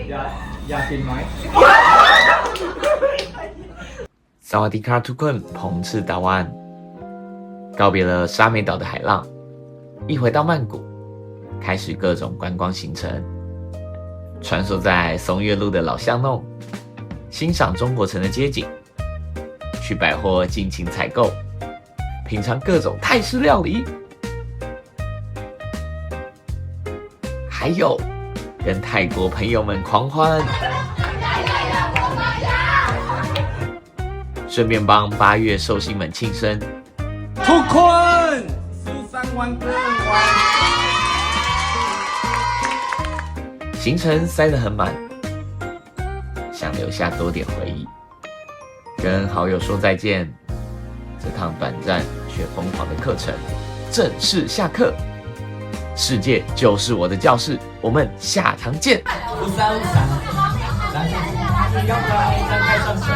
อยากกินไหม萨瓦迪卡ทุกคน彭次达湾，告别了沙美岛的海浪，一回到曼谷，开始各种观光行程，穿梭在松月路的老巷弄，欣赏中国城的街景，去百货尽情采购，品尝各种泰式料理，还有跟泰国朋友们狂欢，顺便帮8月寿星们庆生。ทุกคนสุขสันต์วันเกิดวัน行程塞得很满，想留下多点回忆，跟好友说再见。这趟短暂却疯狂的课程正式下课，世界就是我的教室，我们下堂见。不散，张开双手。